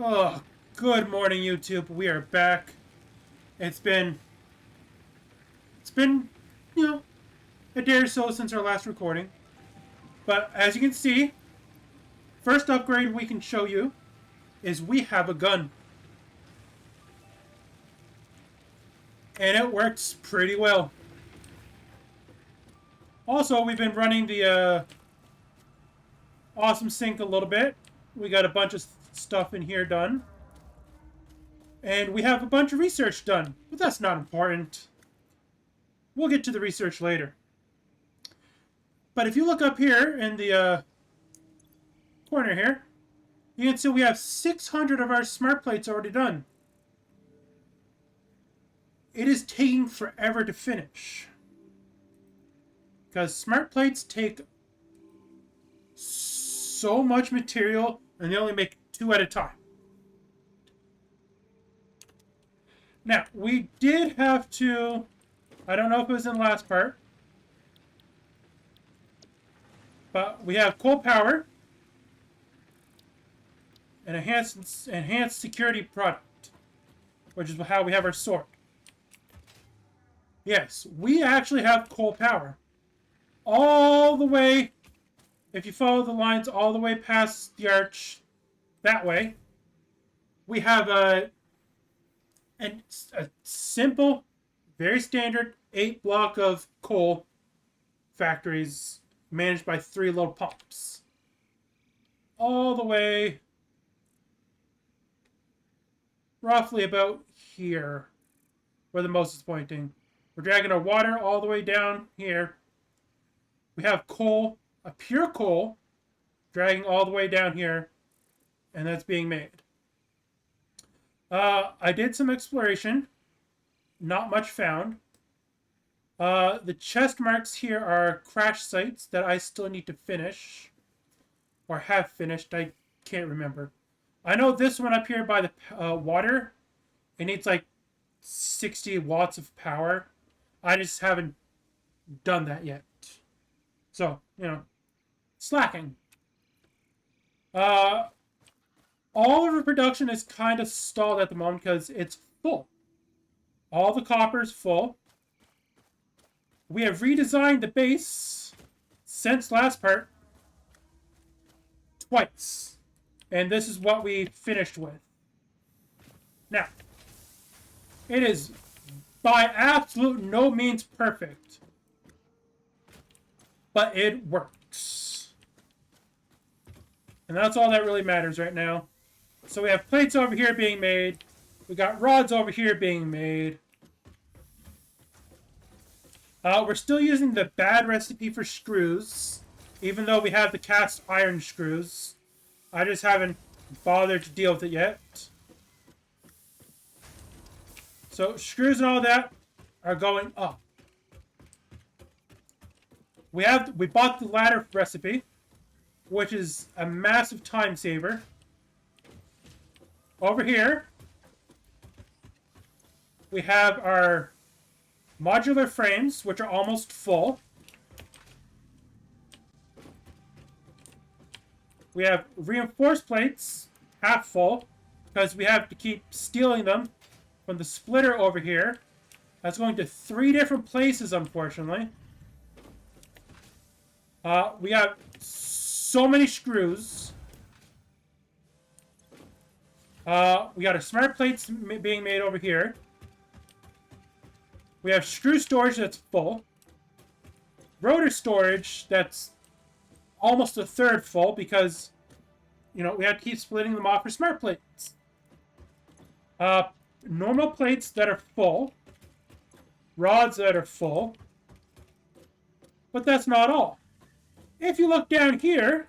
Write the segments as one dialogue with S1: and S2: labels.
S1: Oh, good morning, YouTube. We are back. It's been, it's been, you know, a day or so since our last recording. But as you can see, first upgrade we can show you is we have a gun. And it works pretty well. Also, we've been running the awesome sync a little bit. We got a bunch of stuff in here done. And we have a bunch of research done. But that's not important. We'll get to the research later. But if you look up here in the corner here, you can see we have 600 of our smart plates already done. It is taking forever to finish. Because smart plates take so much material and they only make 2 at a time. Now, we did have to, I don't know if it was in the last part, but we have coal power, an enhanced security product, which is how we have our sword. Yes, we actually have coal power. All the way, if you follow the lines all the way past the arch, that way, we have a simple, very standard 8 block of coal factories managed by 3 little pumps. All the way, roughly about here, where the mouse is pointing. We're dragging our water all the way down here. We have coal, a pure coal, dragging all the way down here, and that's being made. I did some exploration. Not much found. The chest marks here are crash sites that I still need to finish. Or have finished. I can't remember. I know this one up here by the water, it needs like 60 watts of power. I just haven't done that yet. So, slacking. All of our production is kind of stalled at the moment because it's full. All the copper is full. We have redesigned the base since last part twice. And this is what we finished with. Now, it is by absolute no means perfect. But it works. And that's all that really matters right now. So we have plates over here being made. We got rods over here being made. We're still using the bad recipe for screws. Even though we have the cast iron screws. I just haven't bothered to deal with it yet. So screws and all that are going up. We bought the ladder recipe, which is a massive time saver. Over here, we have our modular frames, which are almost full. We have reinforced plates, half full, because we have to keep stealing them from the splitter over here. That's going to 3 different places, unfortunately. We have so many screws. We got our smart plates being made over here. We have screw storage that's full. Rotor storage that's almost a third full because, we have to keep splitting them off for smart plates. Normal plates that are full. Rods that are full. But that's not all. If you look down here,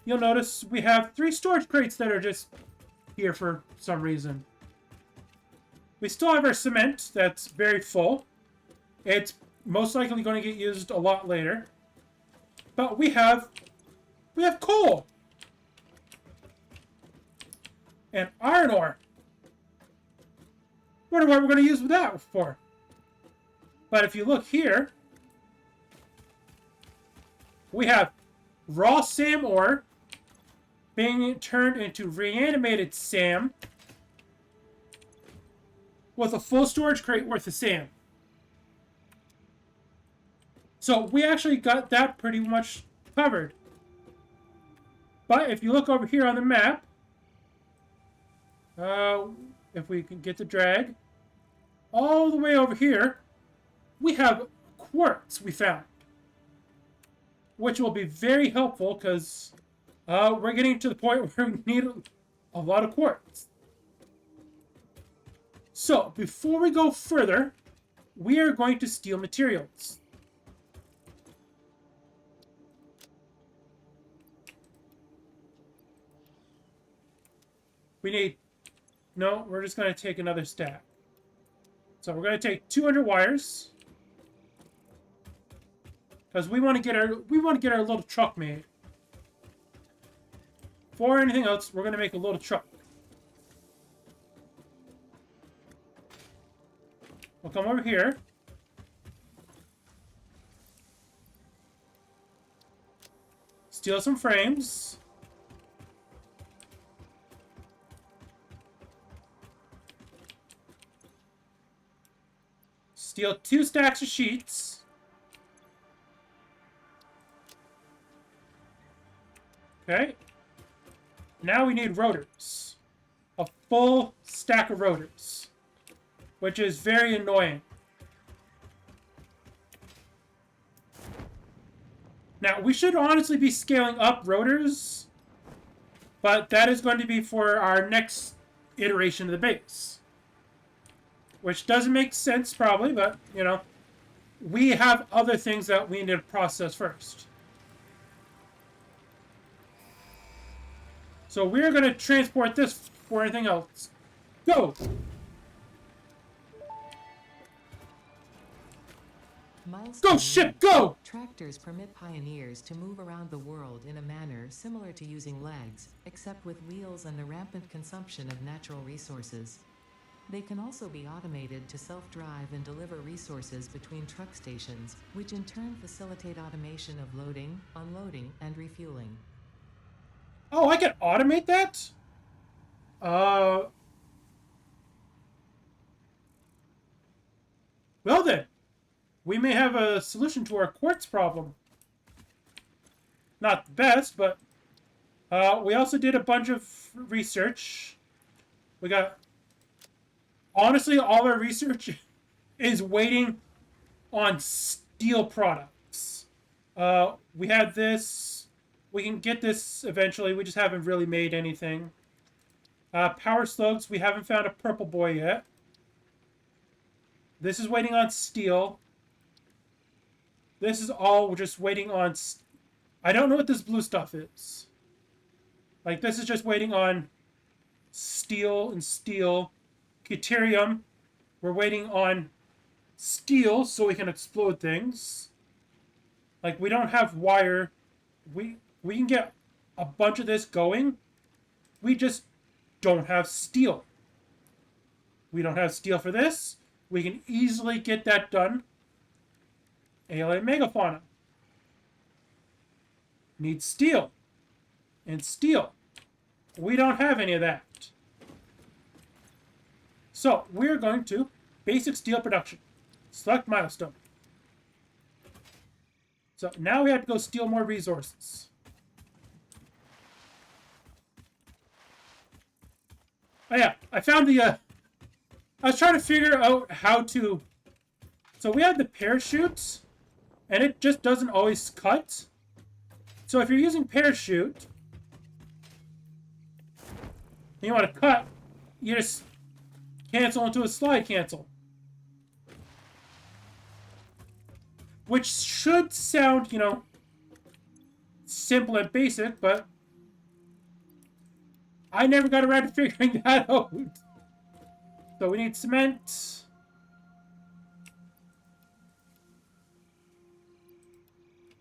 S1: you'll notice we have 3 storage crates that are just here for some reason. We still have our cement that's very full. It's most likely going to get used a lot later. But we have coal. And iron ore. Wonder what we're going to use that for. But if you look here, we have raw SAM ore being turned into reanimated Sam with a full storage crate worth of Sam. So we actually got that pretty much covered. But if you look over here on the map, if we can get the drag, all the way over here, we have quartz we found. Which will be very helpful because we're getting to the point where we need a lot of quartz. So, before we go further, we are going to steal materials. We need... No, we're just going to take another stack. So we're going to take 200 wires. Because we want to get our little truck made. Before anything else, we're going to make a little truck. We'll come over here. Steal some frames. Steal 2 stacks of sheets. Okay. Now we need rotors. A full stack of rotors. Which is very annoying. Now, we should honestly be scaling up rotors. But that is going to be for our next iteration of the base. Which doesn't make sense, probably, but, you know. We have other things that we need to process first. So we're going to transport this for anything else. Go! Go, ship, go!
S2: Tractors permit pioneers to move around the world in a manner similar to using legs, except with wheels and the rampant consumption of natural resources. They can also be automated to self-drive and deliver resources between truck stations, which in turn facilitate automation of loading, unloading, and refueling.
S1: Oh, I can automate that? Well then. We may have a solution to our quartz problem. Not the best, but... we also did a bunch of research. We got... Honestly, all our research is waiting on steel products. We had this... We can get this eventually. We just haven't really made anything. Power slugs. We haven't found a purple boy yet. This is waiting on steel. This is all just waiting on... I don't know what this blue stuff is. Like, this is just waiting on steel and steel. Deuterium. We're waiting on steel so we can explode things. Like, we don't have wire. We can get a bunch of this going. We just don't have steel. We don't have steel for this. We can easily get that done. Alien megafauna. Need steel. And steel. We don't have any of that. So, we're going to basic steel production. Select milestone. So, now we have to go steal more resources. Oh yeah, I found the, I was trying to figure out how to... So we have the parachutes, and it just doesn't always cut. So if you're using parachute, and you want to cut, you just cancel into a slide cancel. Which should sound, you know, simple and basic, but I never got around to figuring that out. So we need cement.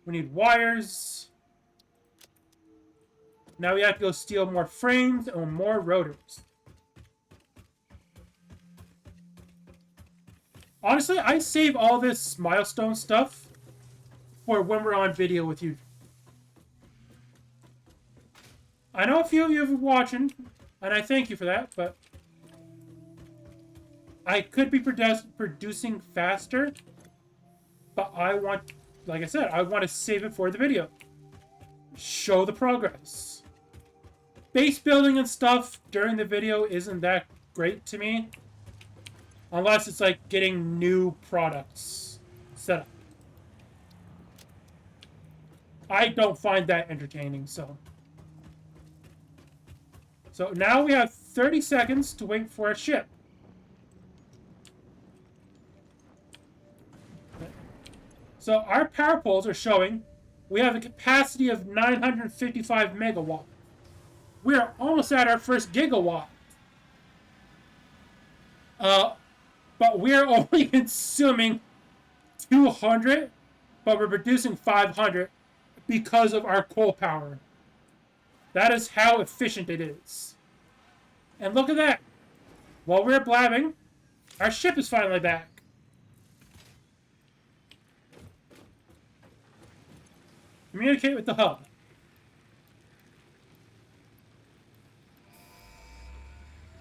S1: We need wires. Now we have to go steal more frames or more rotors. Honestly, I save all this milestone stuff for when we're on video with you. I know a few of you are watching, and I thank you for that, but I could be producing faster, but I want, like I said, I want to save it for the video. Show the progress. Base building and stuff during the video isn't that great to me. Unless it's like getting new products set up. I don't find that entertaining, so. So now we have 30 seconds to wait for a ship. So our power poles are showing we have a capacity of 955 megawatt. We are almost at our first gigawatt. But we are only consuming 200, but we're producing 500 because of our coal power. That is how efficient it is. And look at that. While we're blabbing, our ship is finally back. Communicate with the hub.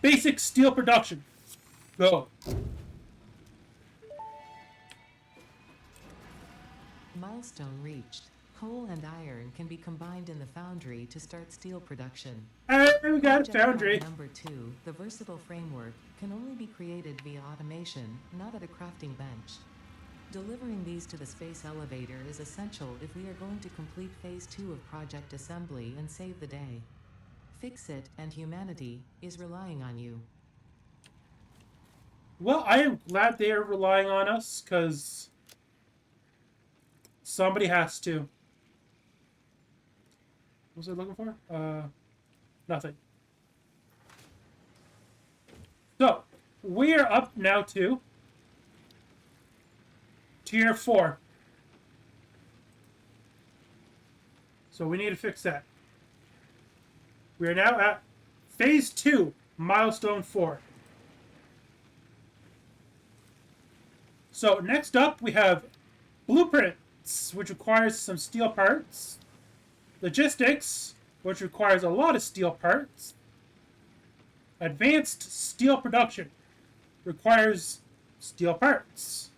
S1: Basic steel production. Go.
S2: Milestone reached. Coal and iron can be combined in the foundry to start steel production.
S1: And we got a
S2: Project
S1: foundry.
S2: part number 2, the versatile framework, can only be created via automation, not at a crafting bench. Delivering these to the space elevator is essential if we are going to complete Phase 2 of Project Assembly and save the day. Fix It and humanity is relying on you.
S1: Well, I am glad they are relying on us, because somebody has to. What was I looking for? Nothing. So, we are up now to Tier 4. So we need to fix that. We are now at Phase 2, Milestone 4. So next up, we have Blueprints, which requires some steel parts. Logistics, which requires a lot of steel parts. Advanced Steel Production requires steel parts.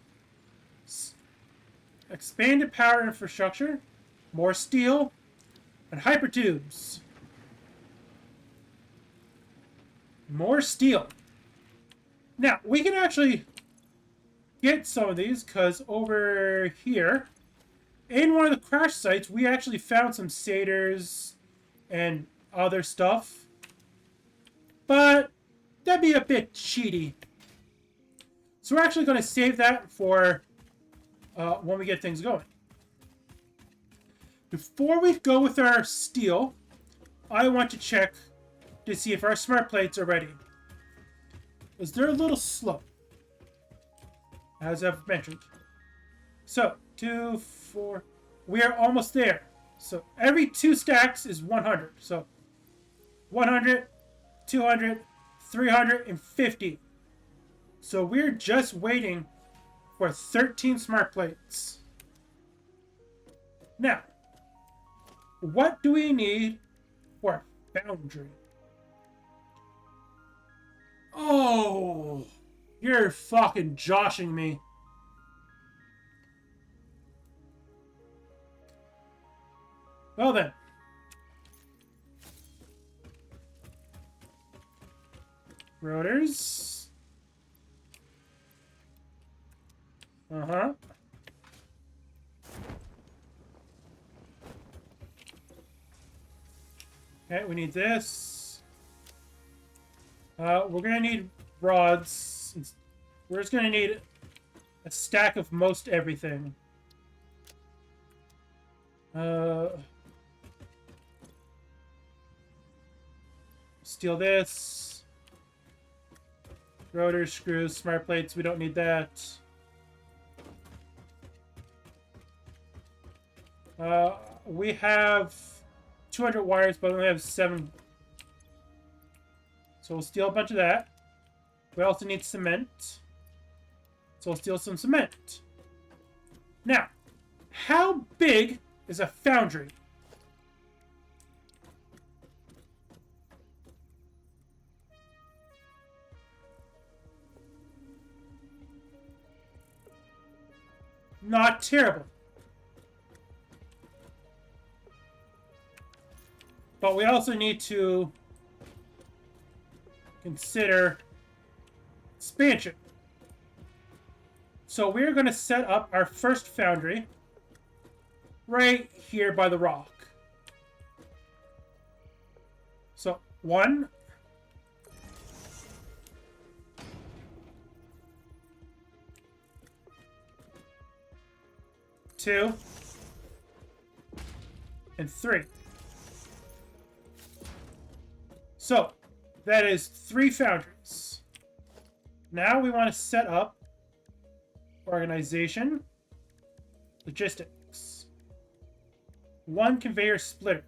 S1: Expanded Power Infrastructure, more steel, and hypertubes. More steel. Now, we can actually get some of these, because over here, in one of the crash sites, we actually found some satyrs and other stuff. But that'd be a bit cheaty. So we're actually going to save that for when we get things going. Before we go with our steel, I want to check to see if our smart plates are ready. Because they're a little slow, as I've mentioned. So, 2, 4... We are almost there. So, every 2 stacks is 100. So, 100, 200, 350. So, we're just waiting for 13 smart plates. Now, what do we need for a foundry? Oh, you're fucking joshing me. Well then. Rotors. Uh-huh. Okay, we need this. We're gonna need rods. We're just gonna need a stack of most everything. Steal this. Rotors, screws, smart plates, we don't need that. We have 200 wires, but we only have 7. So we'll steal a bunch of that. We also need cement. So we'll steal some cement. Now, how big is a foundry? not terrible. But we also need to consider expansion. So we're going to set up our first foundry right here by the rock. So 1, 2, and 3. So that is 3 foundries. Now we want to set up organization, logistics, 1 conveyor splitter.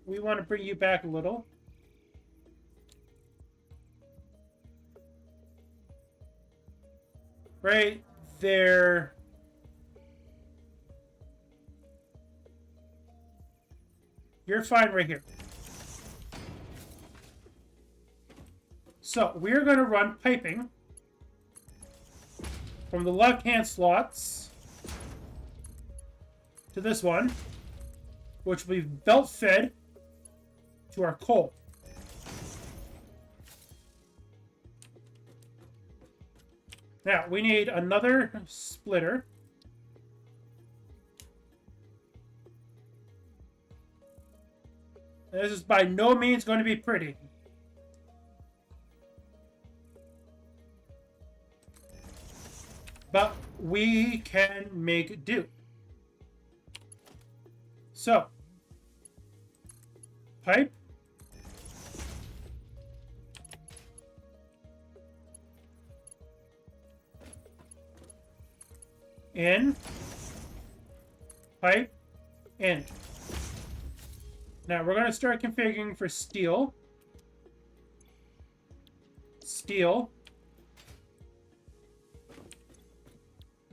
S1: We want to bring you back a little. Right there. You're fine right here. So we're going to run piping from the left-hand slots to this one, which will be belt-fed to our coal. Now, we need another splitter. This is by no means going to be pretty. But we can make do. So, pipe. In. Pipe. In. Now we're going to start configuring for steel. Steel.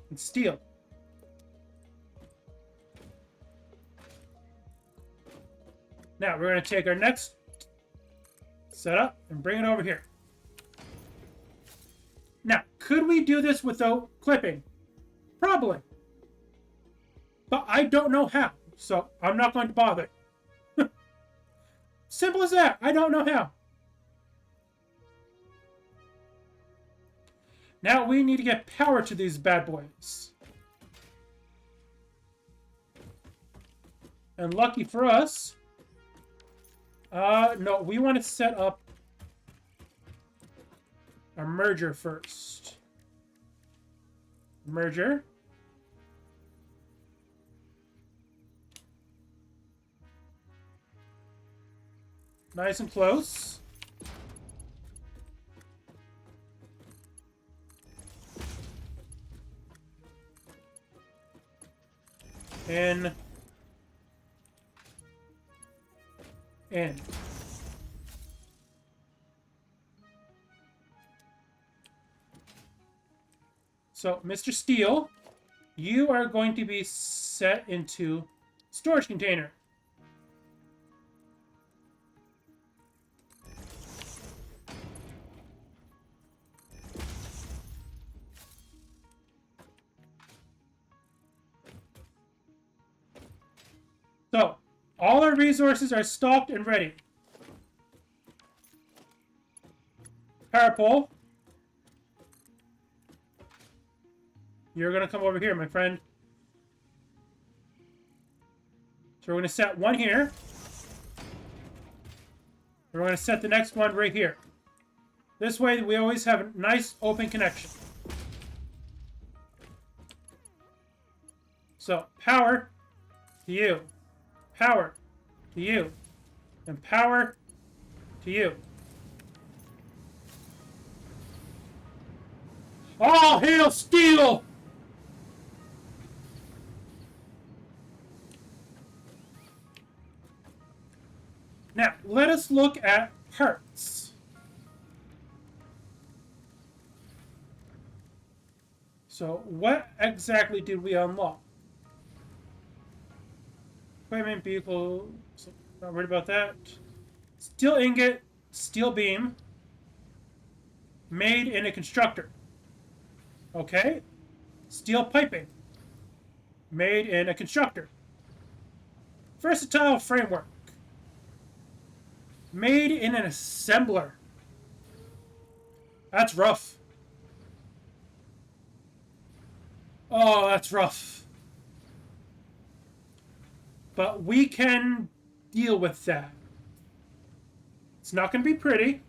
S1: And steel. Now we're going to take our next setup and bring it over here. Now, could we do this without clipping? Probably. But I don't know how, so I'm not going to bother. Simple as that. I don't know how. Now we need to get power to these bad boys. And lucky for us, no, we want to set up a merger first. Merger. Nice and close. In. So, Mr. Steel, you are going to be set into storage container. So, all our resources are stocked and ready. Power pole. You're going to come over here, my friend. So we're going to set one here. We're going to set the next one right here. This way we always have a nice open connection. So, power to you. Power to you. And power to you. All hail steel! Now, let us look at parts. So, what exactly did we unlock? Equipment, vehicle, so not worried about that. Steel ingot, steel beam. Made in a constructor. Okay. Steel piping. Made in a constructor. Versatile framework. Made in an assembler. That's rough. Oh, that's rough. But we can deal with that. It's not going to be pretty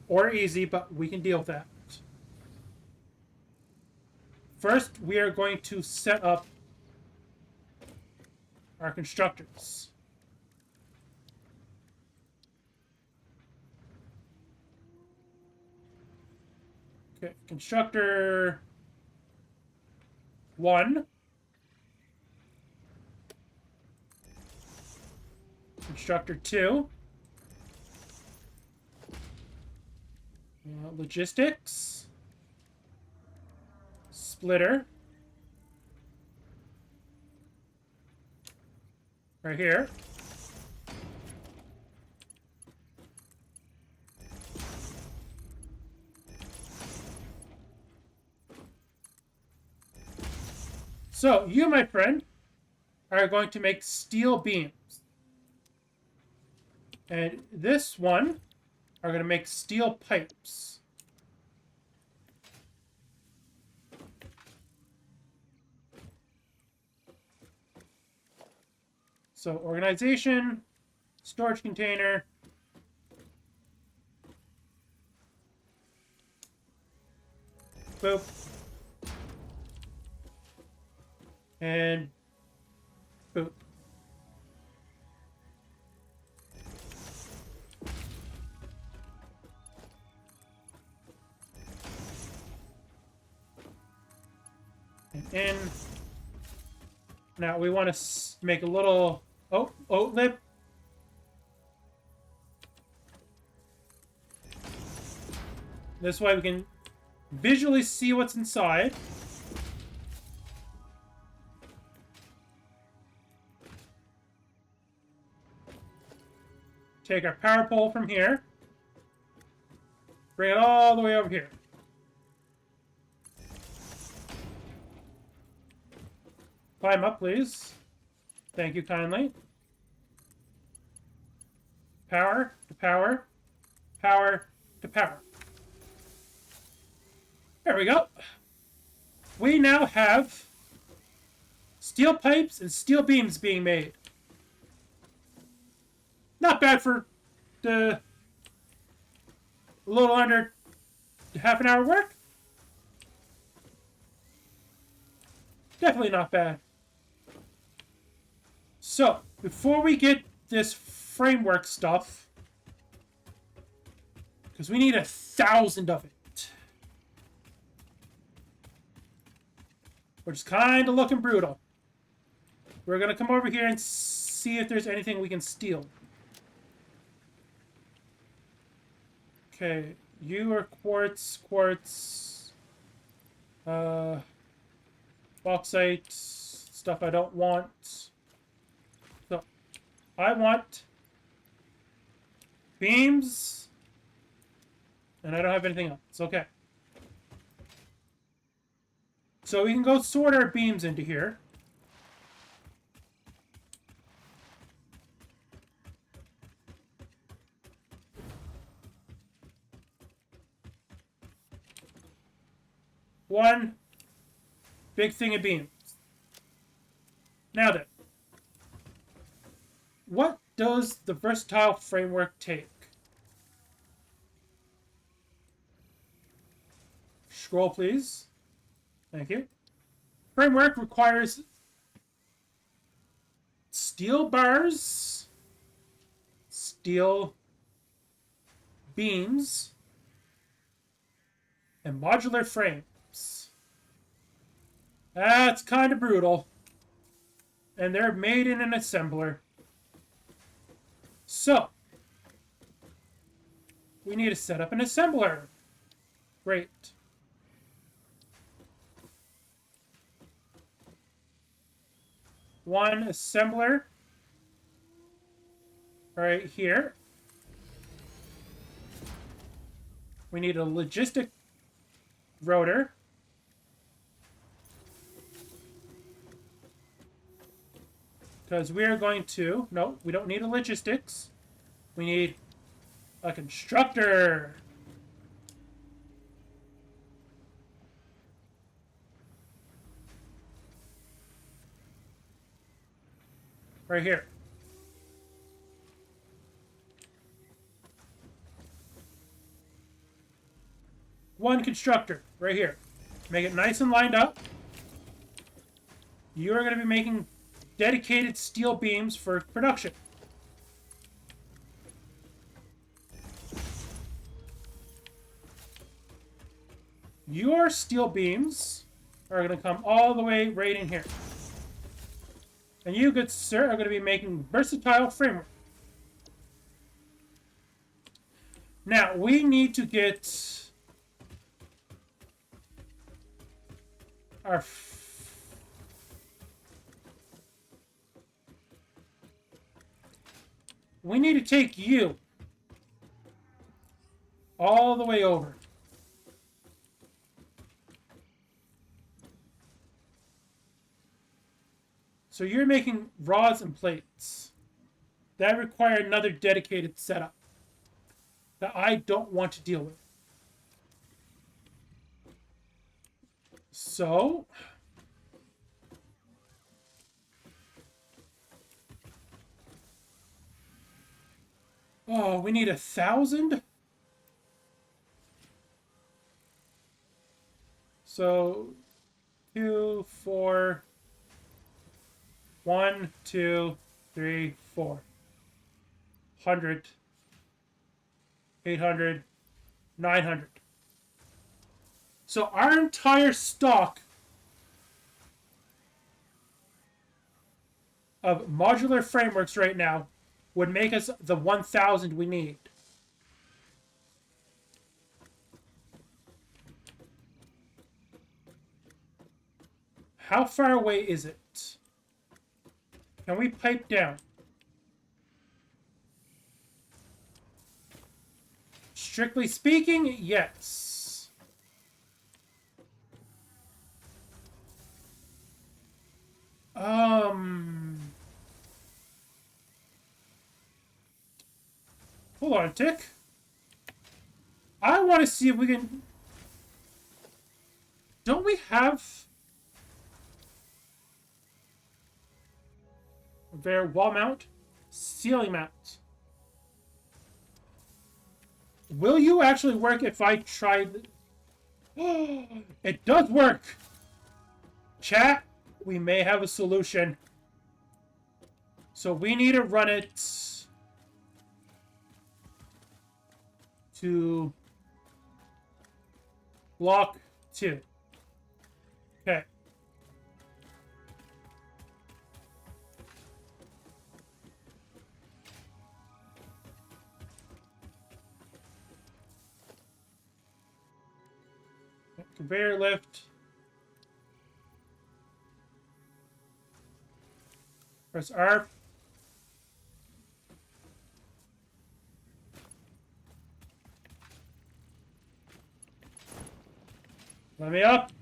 S1: or easy, but we can deal with that. First, we are going to set up our constructors. Okay, constructor 1. Constructor 2. Logistics. Splitter. Right here. So, you, my friend, are going to make steel beams. And this one are going to make steel pipes. So, organization, storage container, boop, and boop. And in. Now we want to make a little oat lip. This way we can visually see what's inside. Take our power pole from here. Bring it all the way over here. Climb up, please. Thank you kindly. Power to power. Power to power. There we go. We now have steel pipes and steel beams being made. Not bad for a little under half an hour work. Definitely not bad. So, before we get this framework stuff, because we need 1,000 of it, which is kind of looking brutal, we're going to come over here and see if there's anything we can steal. Okay, you are quartz, bauxite, stuff I don't want. So, I want beams, and I don't have anything else. Okay. So we can go sort our beams into here. One big thing of beams. Now then, what does the versatile framework take? Scroll, please. Thank you. Framework requires steel bars, steel beams, and modular frames. That's kind of brutal. And they're made in an assembler. So, we need to set up an assembler. Great. One assembler right here. We need a logistic rotor. Because we are going to... No, we don't need a logistics. We need a constructor. Right here. One constructor. Right here. Make it nice and lined up. You are going to be making dedicated steel beams for production. Your steel beams are going to come all the way right in here. And you, good sir, are going to be making versatile framework. Now, we need to get our... We need to take you all the way over. So you're making rods and plates. That require another dedicated setup that I don't want to deal with. So... Oh, we need 1,000? So, 2, 4... 1, 2, 3, 4. 100. 800. 900. So our entire stock of modular frameworks right now would make us the 1,000 we need. How far away is it? Can we pipe down? Strictly speaking, yes. Hold on a tick. I want to see if we can... Don't we have... Their wall mount? Ceiling mount. Will you actually work if I try... It does work! Chat, we may have a solution. So we need to run it to block 2. Okay. Conveyor lift. Press R. Let me up.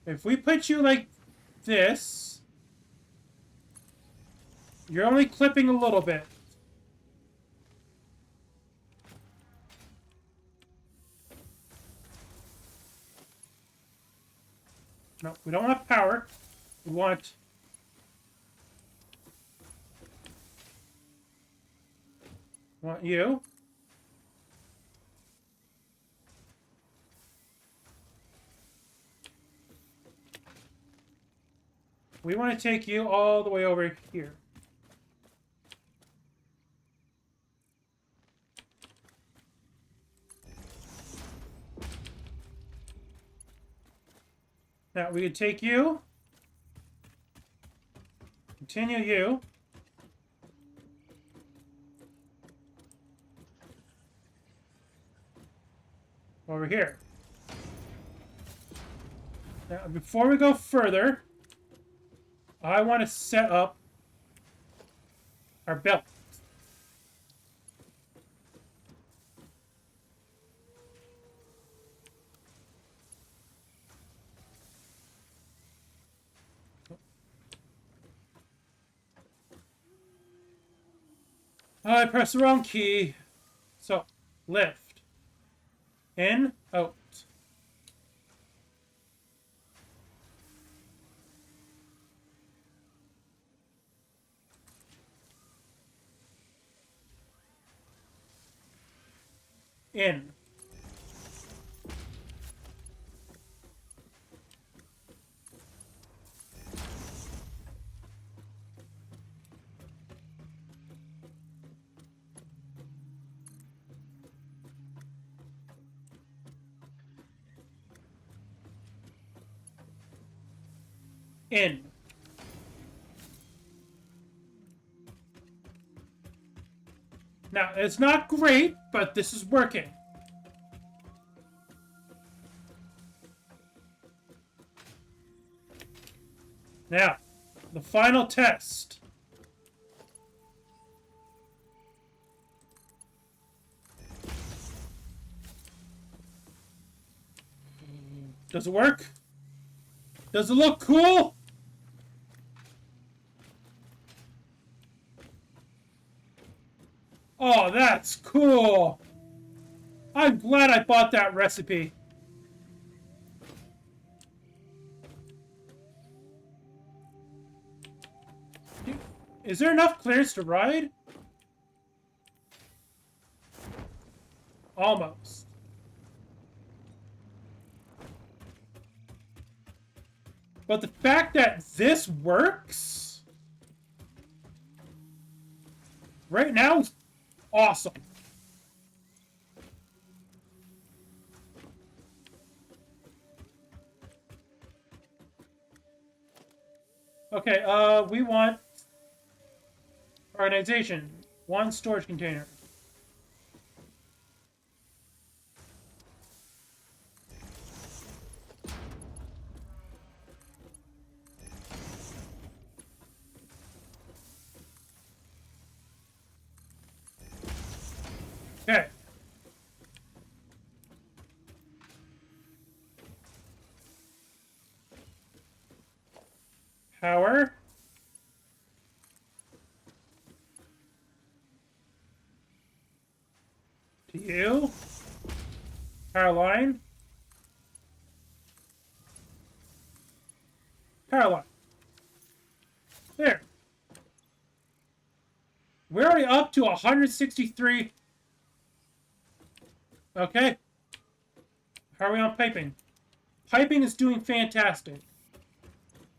S1: If we put you like this, you're only clipping a little bit. No, we don't want power. We want... you. We want to take you all the way over here. Now, we could take you Continue you. Over here. Now, before we go further, I want to set up our belt. Oh, I pressed the wrong key. So, lift. In, out. In. In. Now, it's not great, but this is working. Now, the final test. Does it work? Does it look cool? Oh, that's cool. I'm glad I bought that recipe. Is there enough clearance to ride? Almost. But the fact that this works right now is awesome. Okay, we want organization. One storage container. Okay. Power. To you. Power line. Power line. There. We're already up to 163. Okay. How are we on piping? Piping is doing fantastic.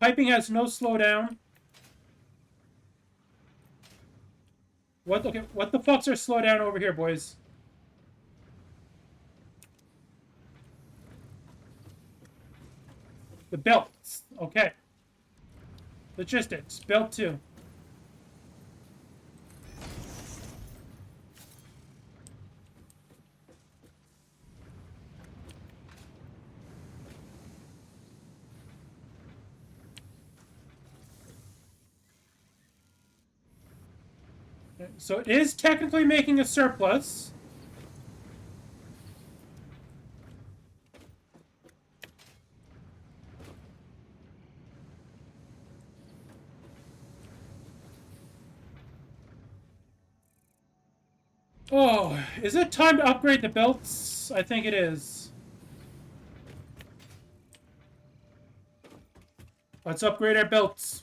S1: Piping has no slowdown. What? Okay, what the fuck's our slowdown over here, boys? The belts. Okay. Logistics. Belt 2. So it is technically making a surplus. Oh, is it time to upgrade the belts? I think it is. Let's upgrade our belts.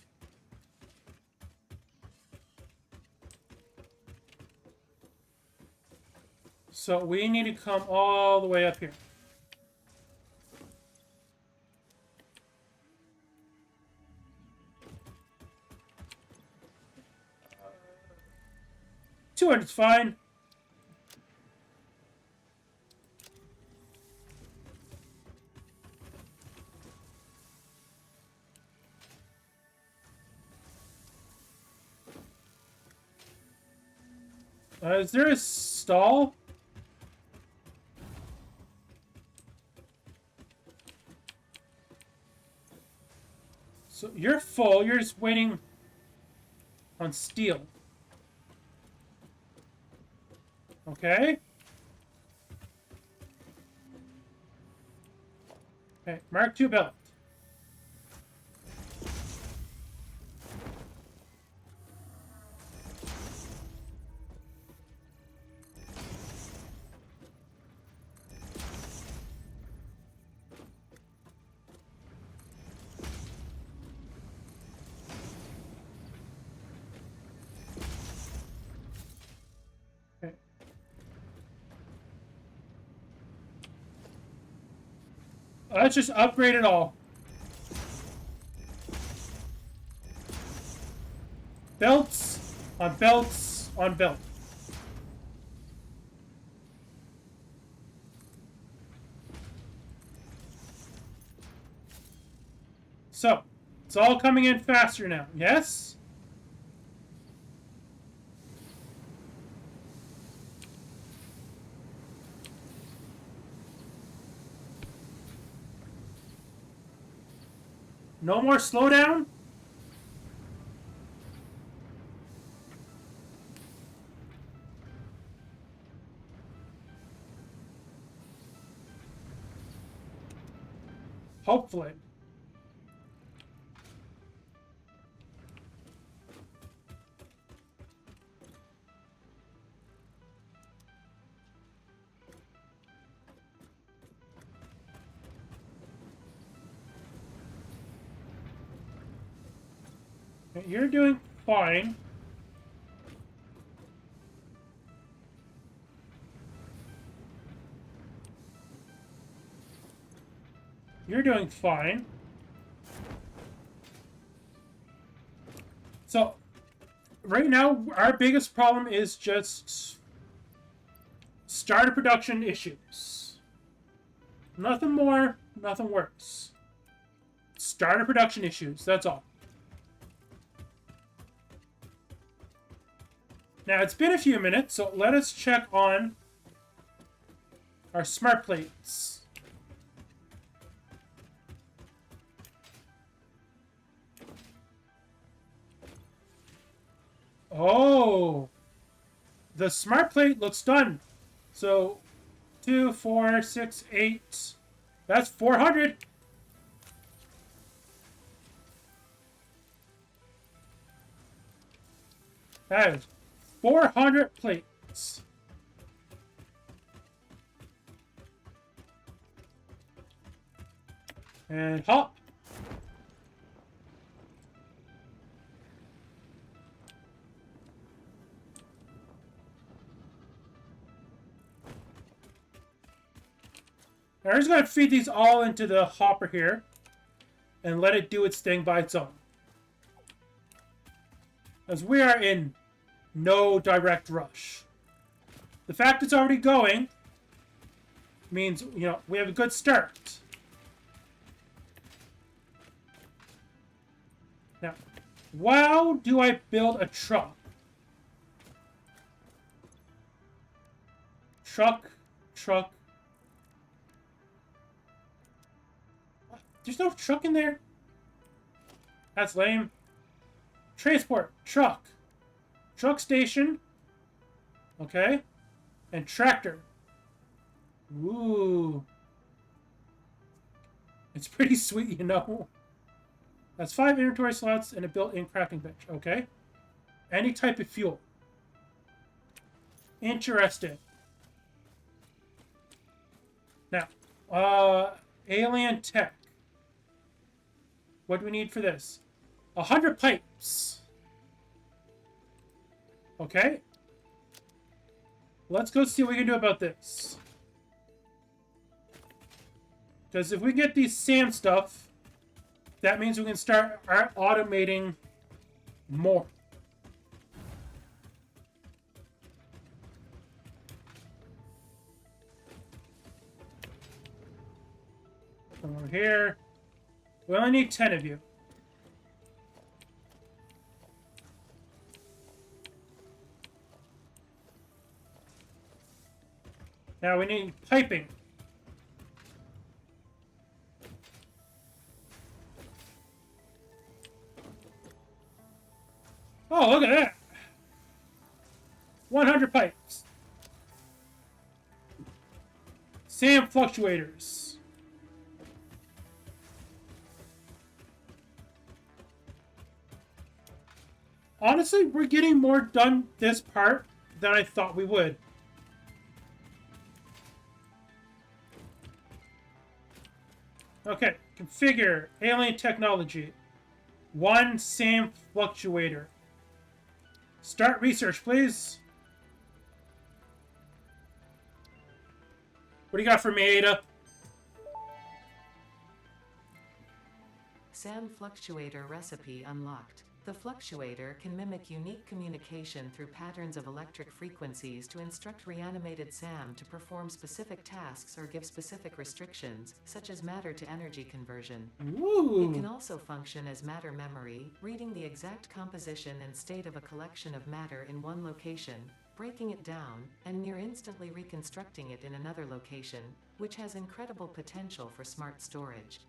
S1: So we need to come all the way up here. $200's fine. Is there a stall? So you're full. You're just waiting on steel. Okay. Okay, Mark II belt. Okay. Let's just upgrade it all. Belts on belts on belts. So, it's all coming in faster now. Yes? No more slowdown? Hopefully. You're doing fine. You're doing fine. So, right now, our biggest problem is just starter production issues. Nothing more, nothing worse. Starter production issues, that's all. Now, it's been a few minutes, so let us check on our smart plates. Oh, the smart plate looks done. So, 2, 4, 6, 8. That's 400. That is 400 plates. And hop. Now, we're just going to feed these all into the hopper here and let it do its thing by its own. As we are in no direct rush. The fact it's already going means, you know, we have a good start. Now, how do I build a truck? Truck. There's no truck in there? That's lame. Transport. Truck. Truck station. Okay. And tractor. Ooh. It's pretty sweet, you know. That's 5 inventory slots and a built-in crafting bench. Okay. Any type of fuel. Interesting. Now, alien tech. What do we need for this? 100 pipes. Okay. Let's go see what we can do about this. Because if we get these SAM stuff, that means we can start automating more. Come over here. We only need 10 of you. Now we need piping. Oh, look at that! 100 pipes. Sand fluctuators. Honestly, we're getting more done this part than I thought we would. Okay, configure alien technology. 1 sand fluctuator. Start research, please. What do you got for me, Ada?
S2: SAM fluctuator recipe unlocked. The fluctuator can mimic unique communication through patterns of electric frequencies to instruct reanimated SAM to perform specific tasks or give specific restrictions, such as matter to energy conversion.
S1: Ooh.
S2: It can also function as matter memory, reading the exact composition and state of a collection of matter in one location, breaking it down, and near instantly reconstructing it in another location, which has incredible potential for smart storage.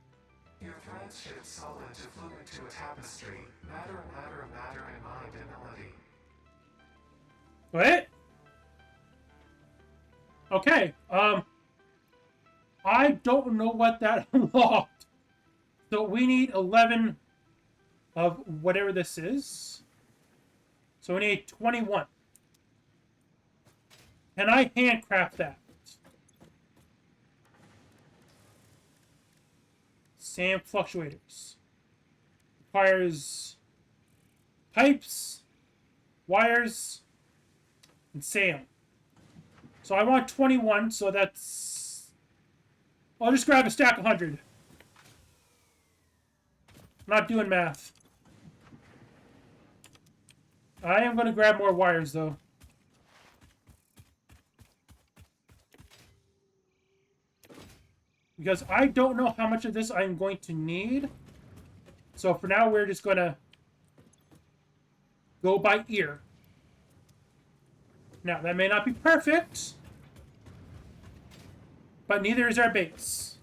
S3: Your threads shift solid to fluid to a tapestry. Matter, matter, matter, and mind and melody.
S1: What? Okay, I don't know what that unlocked. So we need 11 of whatever this is. So we need 21. Can I handcraft that? Sand fluctuators. Requires pipes, wires, and sand. So I want 21, so that's... I'll just grab a stack of 100. Not doing math. I am going to grab more wires, though. Because I don't know how much of this I'm going to need. So for now, we're just going to go by ear. Now, that may not be perfect. But neither is our base.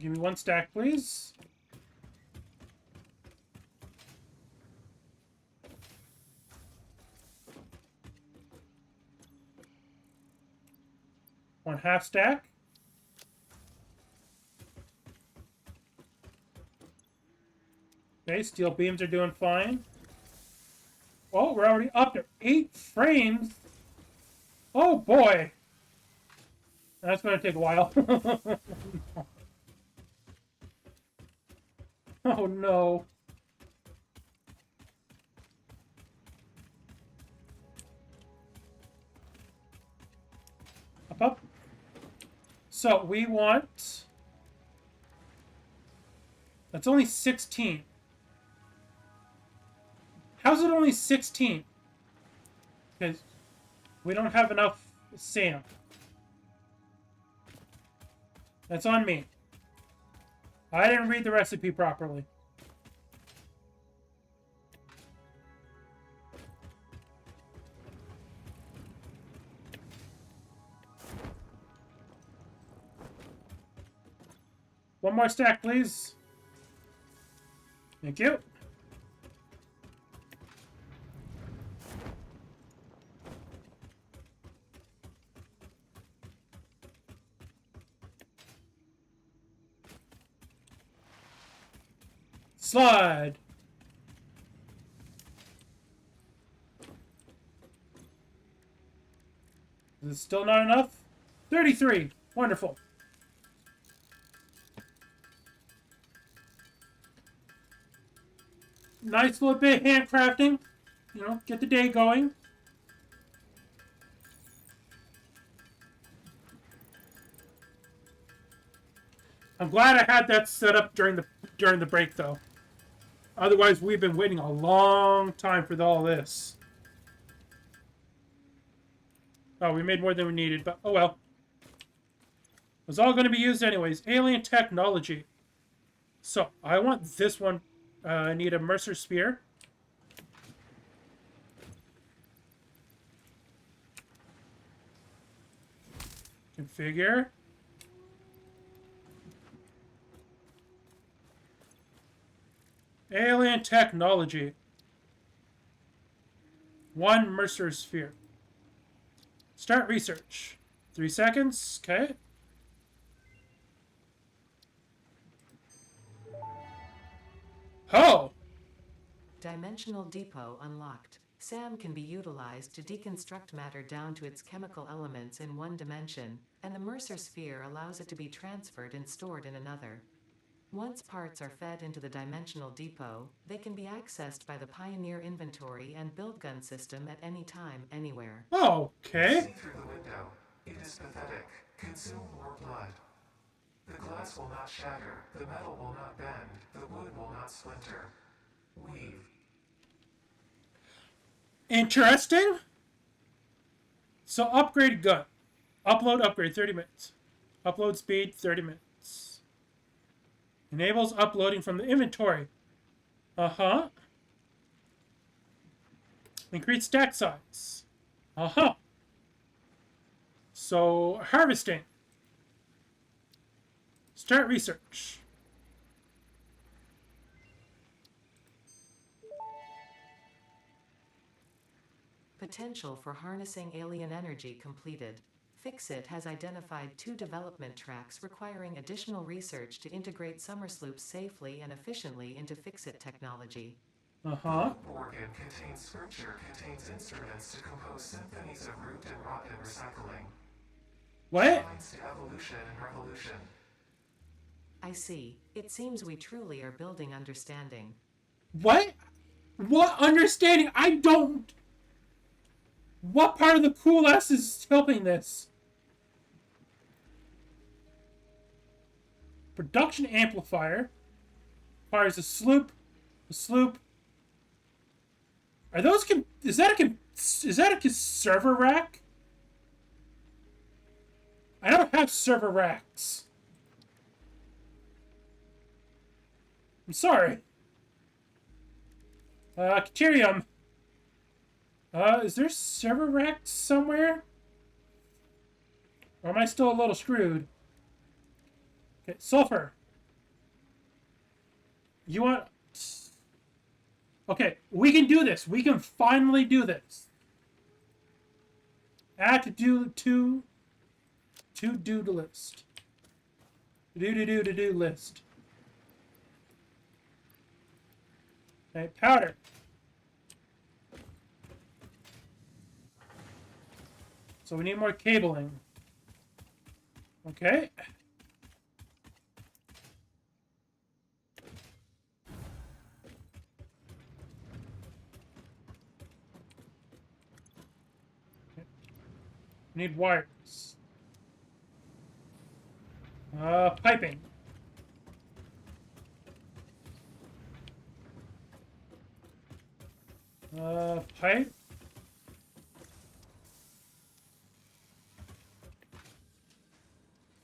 S1: Give me 1 stack, please. One half stack. Okay, steel beams are doing fine. Oh, we're already up to 8 frames. Oh boy. That's going to take a while. Oh no. Up. So we want... That's only 16. How's it only 16? Because we don't have enough sand. That's on me. I didn't read the recipe properly. One more stack, please. Thank you. Slide. Is it still not enough? 33. Wonderful. Nice little bit of handcrafting. You know, get the day going. I'm glad I had that set up during the break, though. Otherwise, we've been waiting a long time for all this. Oh, we made more than we needed, but oh well. It was all going to be used anyways. Alien technology. So, I want this one. I need a Mercer Spear. Configure. Alien technology. 1 Mercer sphere. Start research. 3 seconds. Okay. Oh!
S2: Dimensional Depot unlocked. SAM can be utilized to deconstruct matter down to its chemical elements in one dimension, and the Mercer sphere allows it to be transferred and stored in another. Once parts are fed into the Dimensional Depot, they can be accessed by the Pioneer inventory and build gun system at any time, anywhere.
S1: Okay.
S3: See through the window. It is pathetic. Consume more blood. The glass will not shatter. The metal will not bend. The wood will not splinter. Weave.
S1: Interesting. So upgrade gun. Upload upgrade 30 minutes. Upload speed 30 minutes. Enables uploading from the inventory. Uh-huh. Increase stack size. Uh-huh. So harvesting. Start research.
S2: Potential for harnessing alien energy completed. Fixit has identified 2 development tracks requiring additional research to integrate Summersloops safely and efficiently into Fixit technology.
S1: Uh-huh.
S3: The organ contains scripture, contains instruments to compose symphonies of root and rot and recycling.
S1: What?
S3: Shrines to evolution and revolution.
S2: I see. It seems we truly are building understanding.
S1: What? What understanding? I don't... What part of the cool S is helping this? Production amplifier. Requires a sloop. A sloop. Are those... Is that a server rack? I don't have server racks. I'm sorry. Caterium. Is there server racks somewhere? Or am I still a little screwed? Okay, sulfur. You want... Okay, we can do this. We can finally do this. Add to do list. Do list. Okay, powder. So we need more cabling. Okay. We need wires. Piping. Pipe.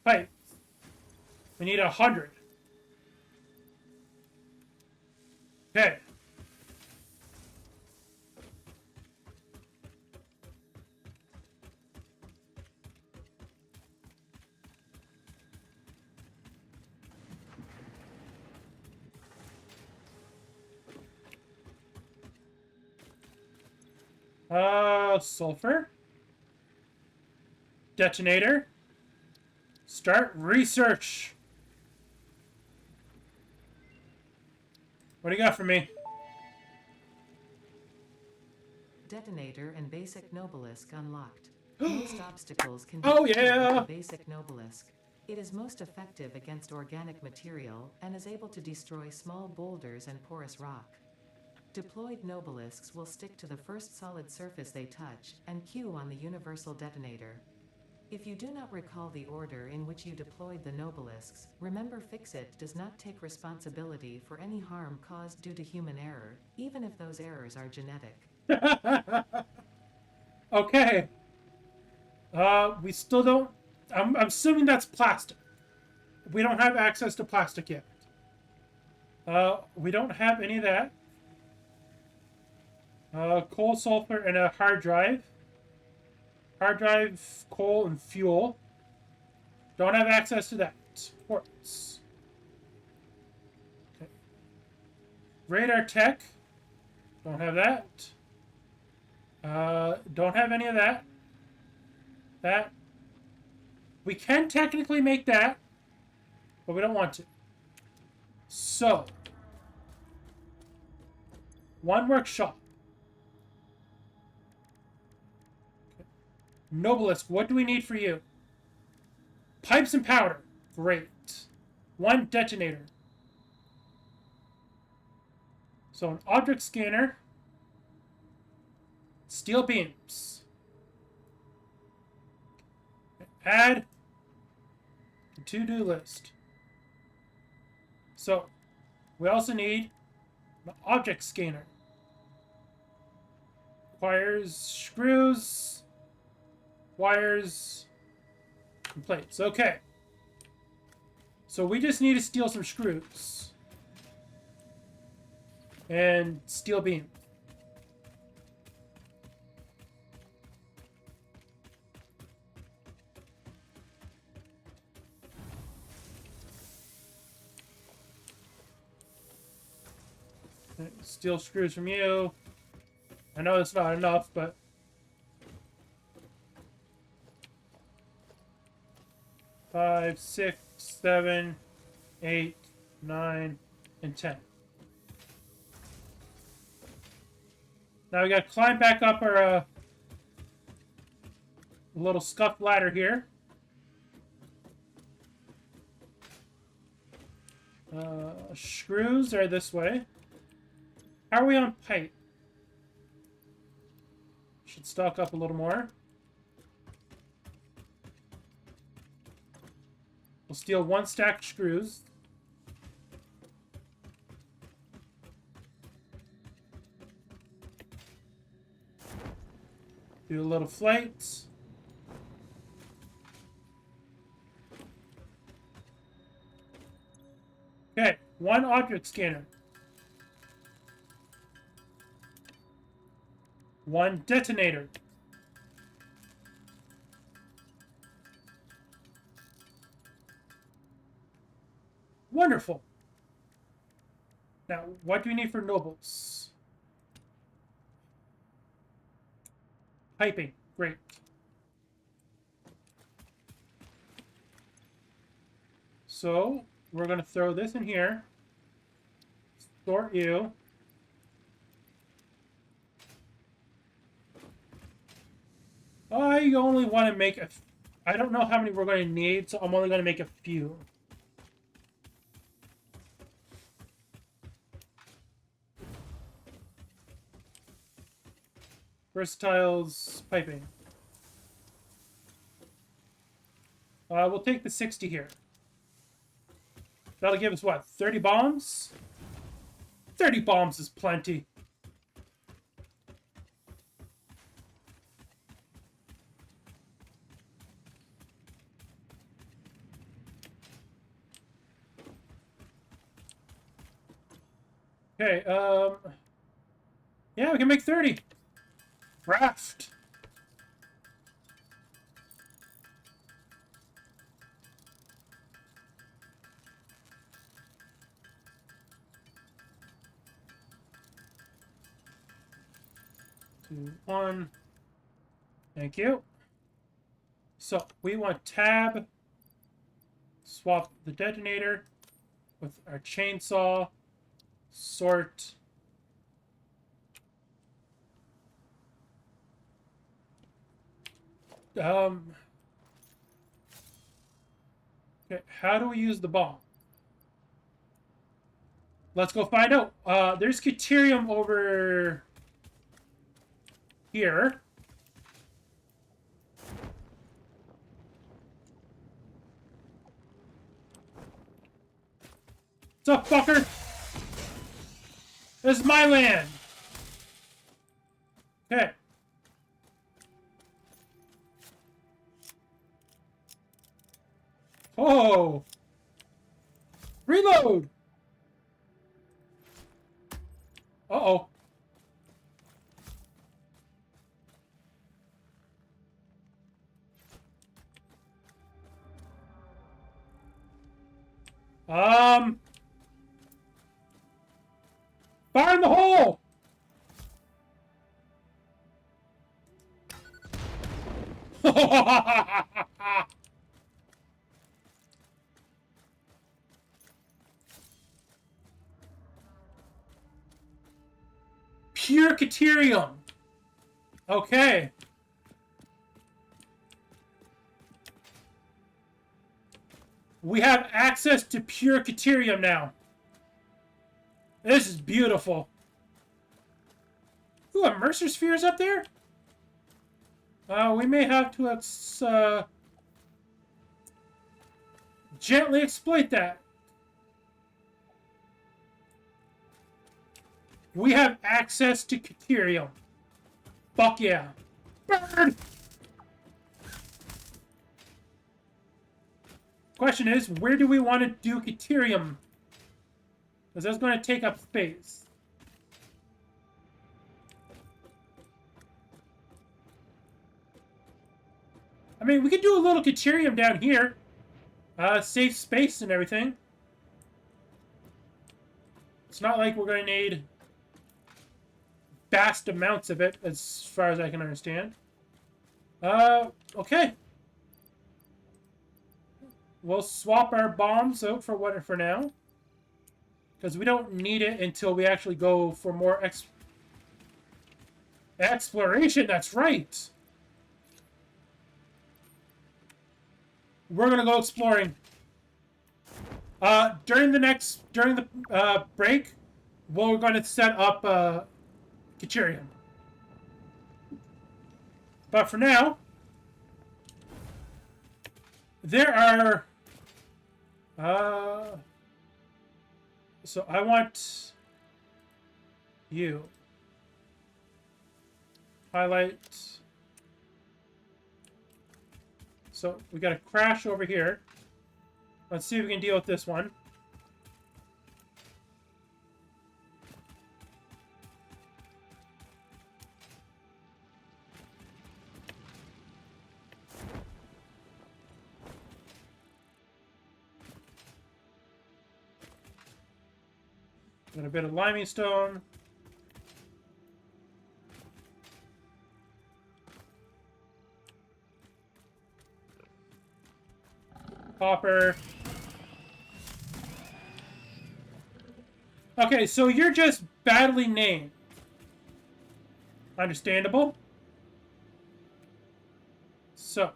S1: Pipe. We need 100. Okay. Sulfur. Detonator. Start research. What do you got for me?
S2: Detonator and Basic Nobelisk unlocked. Most obstacles can be
S1: Oh,
S2: cleared
S1: yeah.
S2: with the Basic Nobelisk. It is most effective against organic material and is able to destroy small boulders and porous rock. Deployed Nobelisks will stick to the first solid surface they touch and queue on the universal detonator. If you do not recall the order in which you deployed the Nobelisks, remember Fixit does not take responsibility for any harm caused due to human error, even if those errors are genetic.
S1: Okay. We still don't... I'm assuming that's plastic. We don't have access to plastic yet. We don't have any of that. Coal, sulfur, and a hard drive. Hard drive, coal, and fuel. Don't have access to that. Ports. Okay. Radar tech. Don't have that. Don't have any of that. That. We can technically make that, but we don't want to. So, one workshop. Okay. Noblest, what do we need for you? Pipes and powder. Great. One detonator. So an object scanner. Steel beams. Add to to-do list. So, we also need an object scanner. Requires screws, wires, and plates. Okay. So we just need to steal some screws. And steel beam. Steel screws from you. I know it's not enough, but... Five, 6, 7, 8, 9, and 10. Now we gotta climb back up our little scuffed ladder here. Screws are this way. How are we on pipe? Should stock up a little more. We'll steal one stack of screws. Do a little flight. Okay, one object scanner. One detonator. Wonderful. Now, what do we need for nobles? Piping. Great. So, we're going to throw this in here. Sort you. I only want to make I don't know how many we're going to need, so I'm only going to make a few. Versatiles, piping. We'll take the 60 here. That'll give us what, 30 bombs? 30 bombs is plenty. Okay, yeah, we can make 30. Craft. Two, one. Thank you. So, we want tab. Swap the detonator with our chainsaw. Sort. Okay, how do we use the bomb? Let's go find out. There's Deuterium over here. What's up, fucker? This is my land. Okay. Oh. Reload. Uh-oh. Fire in the hole! Pure Caterium. Okay. We have access to pure Caterium now. This is beautiful. Ooh, a Mercer Sphere's up there? We may have to gently exploit that. We have access to Caterium. Fuck yeah. Burn! Question is, where do we want to do Caterium? Because that's going to take up space. I mean, we could do a little Caterium down here. Save space and everything. It's not like we're going to need vast amounts of it, as far as I can understand. Okay. We'll swap our bombs out for now. Because we don't need it until we actually go for more exploration. That's right. We're going to go exploring. During the break, we're going to set up Caterium. But for now, there are so I want you highlight. So we got a crash over here. Let's see if we can deal with this one. Got a bit of limestone. Copper. Okay, so you're just badly named. Understandable. So.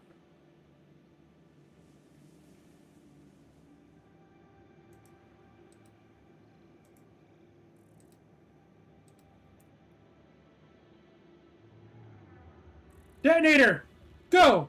S1: Detonator! Go!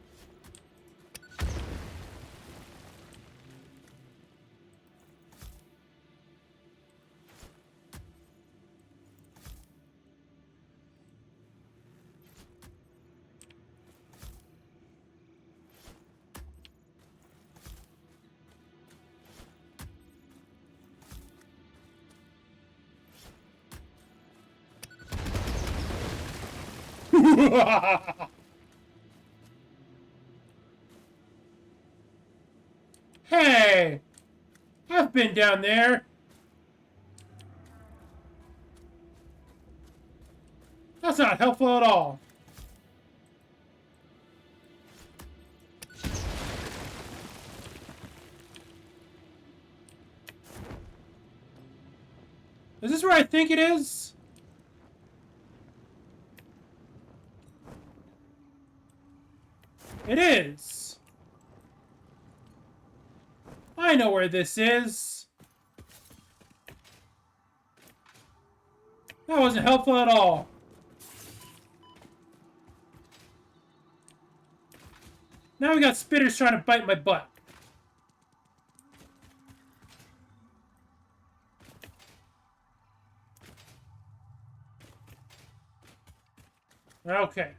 S1: Hey! I've been down there. That's not helpful at all. Is this where I think it is? It is. I know where this is. That wasn't helpful at all. Now we got spitters trying to bite my butt. Okay.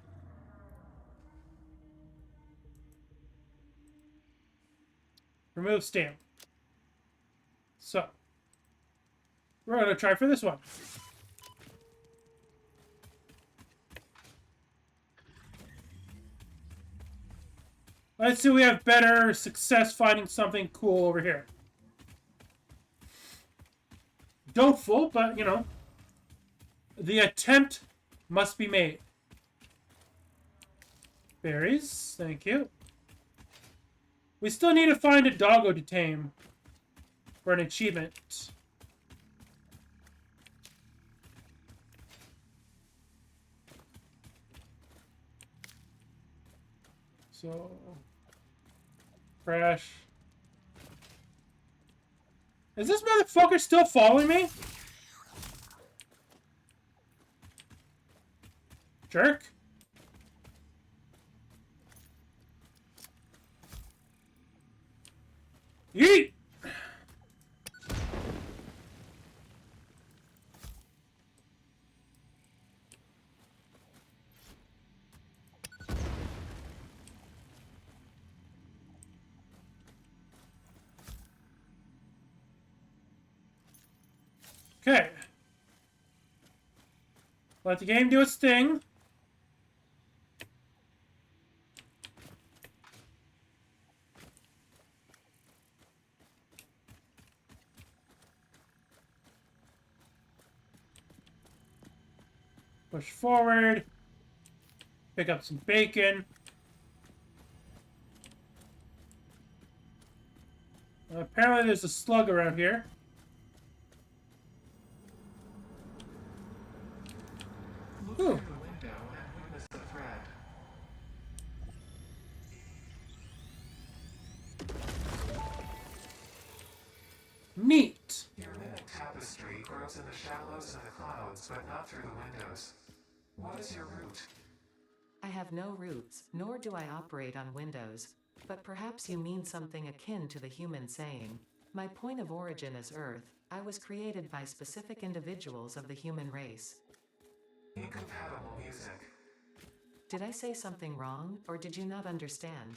S1: Remove stamp. So, we're going to try for this one. Let's see if we have better success finding something cool over here. doubtful, but, you know, the attempt must be made. Berries, thank you. We still need to find a doggo to tame for an achievement. So, crash. Is this motherfucker still following me? Jerk. Yeet! Okay. Let the game do its thing. Push forward. Pick up some bacon. Apparently there's a slug around here.
S3: Look through the window and witness the thread.
S1: Neat.
S3: Your mimic tapestry grows in the shallows and the clouds, but not through the windows. What is your root?
S2: I have no roots, nor do I operate on Windows. But perhaps you mean something akin to the human saying, "My point of origin is Earth. I was created by specific individuals of the human race."
S3: Incompatible music.
S2: Did I say something wrong, or did you not understand?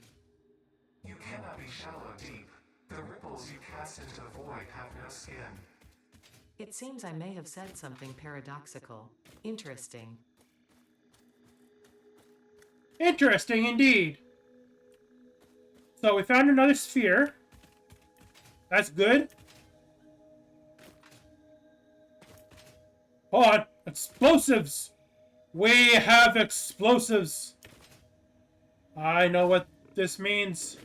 S3: You cannot be shallow deep. The ripples you cast into the void have no skin.
S2: It seems I may have said something paradoxical. Interesting.
S1: Interesting indeed. So we found another sphere. That's good. Hold on. Explosives. We have explosives. I know what this means.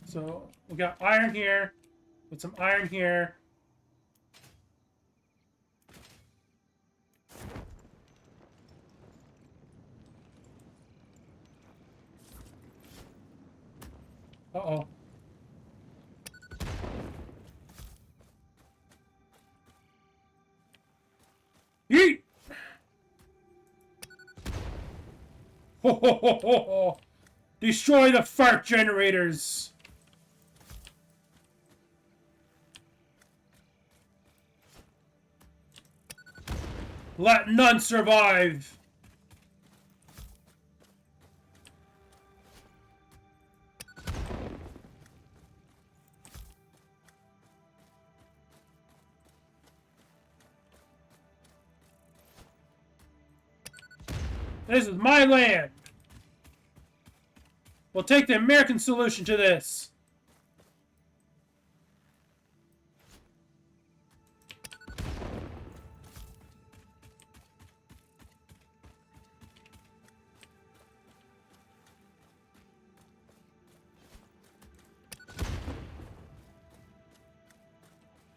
S1: So we got iron here. Put some iron here. Uh-oh. Yeet! Ho ho ho ho ho! Destroy the fart generators! Let none survive! This is my land! We'll take the American solution to this!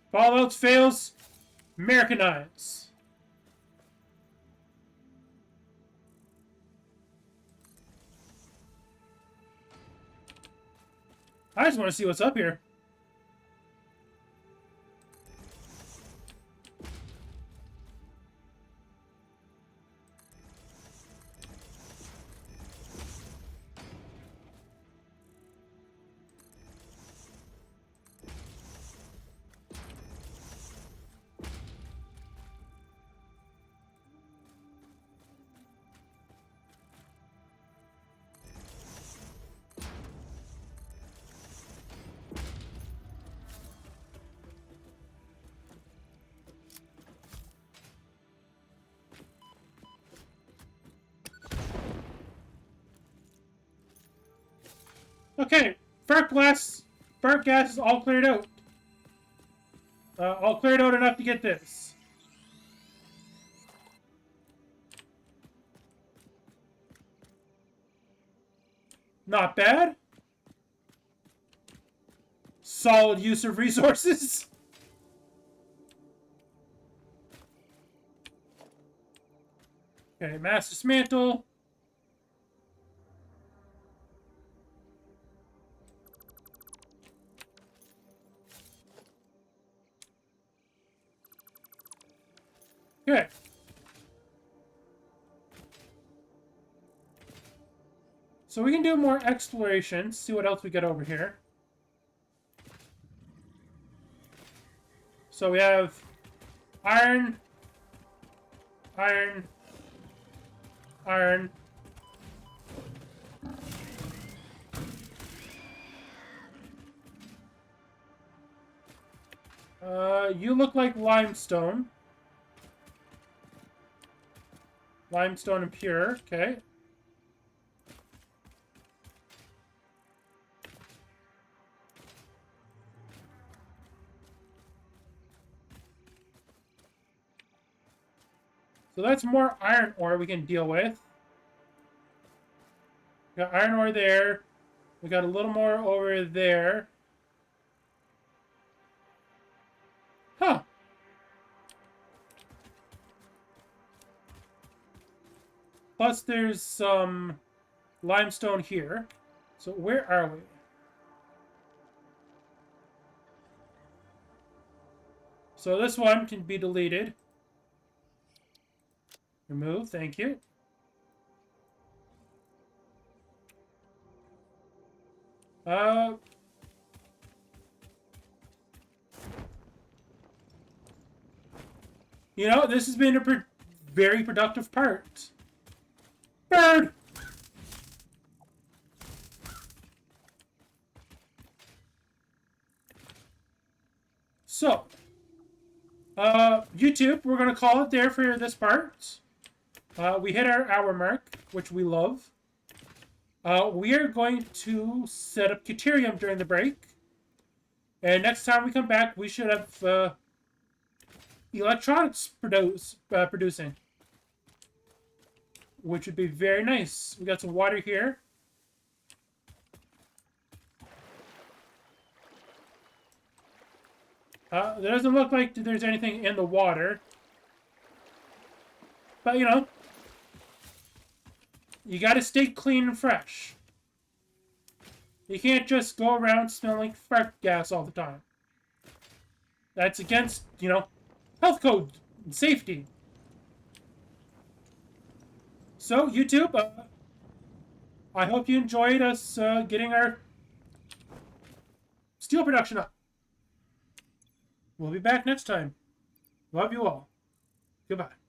S1: If all else fails, Americanize. I just want to see what's up here. Okay, spark gas is all cleared out. All cleared out enough to get this. Not bad. Solid use of resources. Okay, mass dismantle. Okay. So we can do more exploration, see what else we get over here. So we have iron, iron, iron. You look like limestone. Limestone and pure, okay. So that's more iron ore we can deal with. We got iron ore there. We got a little more over there. Huh. Plus there's some limestone here. So where are we? So this one can be deleted. Remove, thank you. You know, this has been a very productive part. Bird! So, YouTube, we're going to call it there for this part. We hit our hour mark, which we love. We are going to set up Deuterium during the break. And next time we come back, we should have electronics producing. Which would be very nice. We got some water here. There doesn't look like there's anything in the water. But, you know, you gotta stay clean and fresh. You can't just go around smelling fart gas all the time. That's against, you know, health code and safety. So, YouTube, I hope you enjoyed us getting our steel production up. We'll be back next time. Love you all. Goodbye.